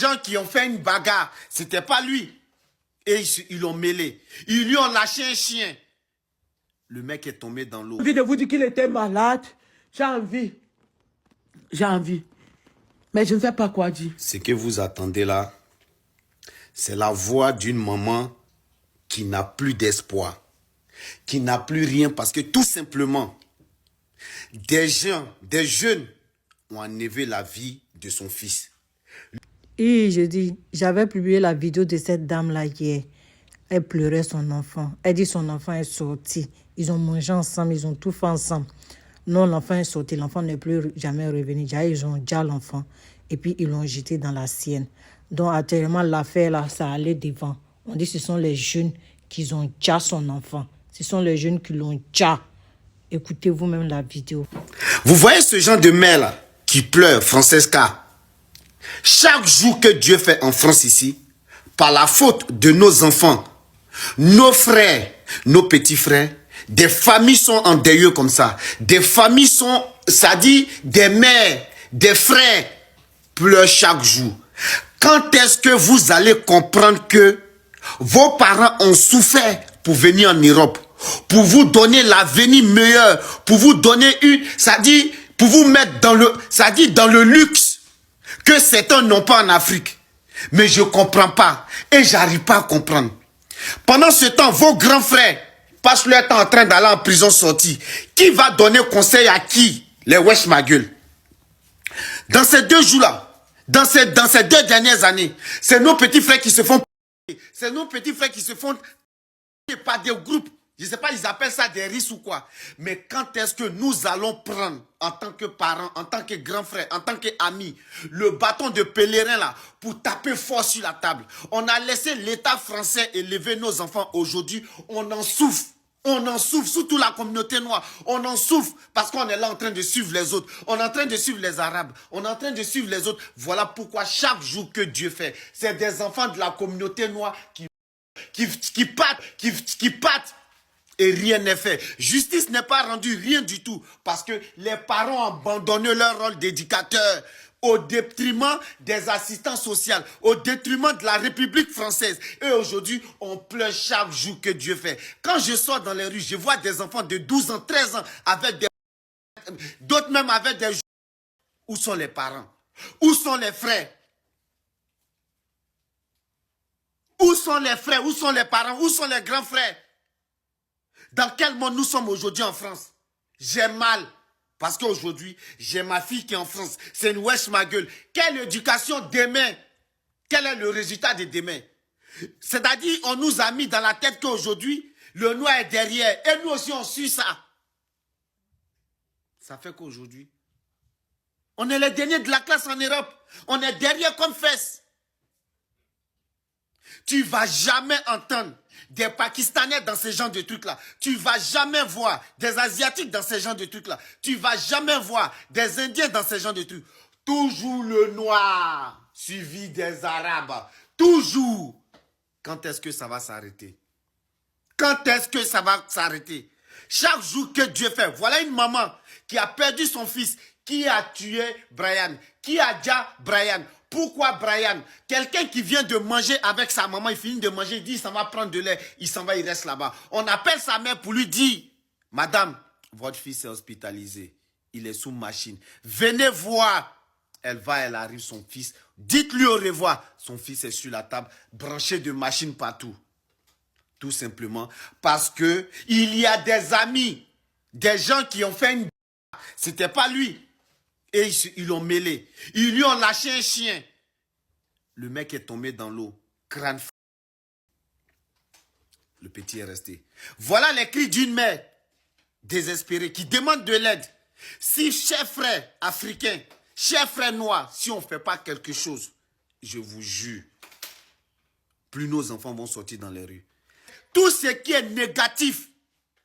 gens qui ont fait une bagarre. C'était pas lui. Et ils l'ont mêlé. Ils lui ont lâché un chien. Le mec est tombé dans l'eau. J'ai envie de vous dire qu'il était malade. J'ai envie. J'ai envie. Mais je ne sais pas quoi dire. Ce que vous attendez là, c'est la voix d'une maman qui n'a plus d'espoir, qui n'a plus rien parce que tout simplement, des jeunes ont enlevé la vie de son fils. Et je dis, j'avais publié la vidéo de cette dame-là hier. Elle pleurait son enfant. Elle dit son enfant est sorti. Ils ont mangé ensemble, ils ont tout fait ensemble. Non, l'enfant est sorti, l'enfant n'est plus jamais revenu. Déjà, ils ont déjà l'enfant. Et puis, ils l'ont jeté dans la sienne. Donc, actuellement, l'affaire, là, ça allait devant. On dit que ce sont les jeunes qui ont déjà son enfant. Ce sont les jeunes qui l'ont déjà. Écoutez vous-même la vidéo. Vous voyez ce genre de mère là qui pleure, Francesca. Chaque jour que Dieu fait en France ici, par la faute de nos enfants, nos frères, nos petits frères, des familles sont en deuil comme ça. Des familles sont, ça dit, des mères, des frères pleurent chaque jour. Quand est-ce que vous allez comprendre que vos parents ont souffert pour venir en Europe, pour vous donner l'avenir meilleur, pour vous donner ça dit, pour vous mettre dans le luxe que certains n'ont pas en Afrique. Mais je ne comprends pas et j'arrive pas à comprendre. Pendant ce temps, vos grands frères passent leur temps en train d'aller en prison sortie. Qui va donner conseil à qui? Les wesh ma gueule. Dans ces 2 jours-là, dans ces 2 dernières années, c'est nos petits frères qui se font... C'est nos petits frères qui se font... par des groupes. Je ne sais pas, ils appellent ça des risques ou quoi. Mais quand est-ce que nous allons prendre, en tant que parents, en tant que grands frères, en tant qu'amis, le bâton de pèlerin là, pour taper fort sur la table? On a laissé l'État français élever nos enfants. Aujourd'hui, on en souffre. On en souffre, surtout la communauté noire. On en souffre parce qu'on est là en train de suivre les autres. On est en train de suivre les Arabes. On est en train de suivre les autres. Voilà pourquoi chaque jour que Dieu fait, c'est des enfants de la communauté noire qui partent. Et rien n'est fait. Justice n'est pas rendue, rien du tout. Parce que les parents ont abandonné leur rôle d'éducateur au détriment des assistants sociaux, au détriment de la République française. Et aujourd'hui, on pleure chaque jour que Dieu fait. Quand je sors dans les rues, je vois des enfants de 12 ans, 13 ans, avec d'autres même avec des... Où sont les parents? Où sont les frères? Où sont les frères? Où sont les parents? Où sont les grands frères? Dans quel monde nous sommes aujourd'hui en France? J'ai mal. Parce qu'aujourd'hui, j'ai ma fille qui est en France. C'est une wesh ma gueule. Quelle éducation demain? Quel est le résultat de demain? C'est-à-dire, on nous a mis dans la tête qu'aujourd'hui, le noir est derrière. Et nous aussi, on suit ça. Ça fait qu'aujourd'hui, on est les derniers de la classe en Europe. On est derrière comme fesses. Tu ne vas jamais entendre des Pakistanais dans ce genre de trucs-là. Tu ne vas jamais voir des Asiatiques dans ce genre de trucs-là. Tu ne vas jamais voir des Indiens dans ce genre de trucs. Toujours le noir suivi des Arabes. Toujours. Quand est-ce que ça va s'arrêter? Quand est-ce que ça va s'arrêter? Chaque jour que Dieu fait. Voilà une maman qui a perdu son fils, qui a tué Brian, qui a déjà Brian. Pourquoi Brian? Quelqu'un qui vient de manger avec sa maman, il finit de manger, il dit, il s'en va prendre de lait, il s'en va, il reste là-bas. On appelle sa mère pour lui dire, madame, votre fils est hospitalisé, il est sous machine. Venez voir. Elle arrive, son fils. Dites-lui au revoir. Son fils est sur la table, branché de machines partout. Tout simplement parce que il y a des amis, des gens qui ont fait une... C'était pas lui. Et ils l'ont mêlé. Ils lui ont lâché un chien. Le mec est tombé dans l'eau. Crâne. Le petit est resté. Voilà les cris d'une mère désespérée qui demande de l'aide. Si, chers frères africains, chers frères noirs, si on ne fait pas quelque chose, je vous jure, plus nos enfants vont sortir dans les rues. Tout ce qui est négatif,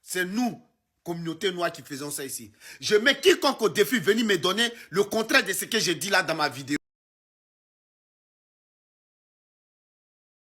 c'est nous, communauté noire, qui faisons ça ici. Je mets quiconque au défi venir me donner le contraire de ce que j'ai dit là dans ma vidéo.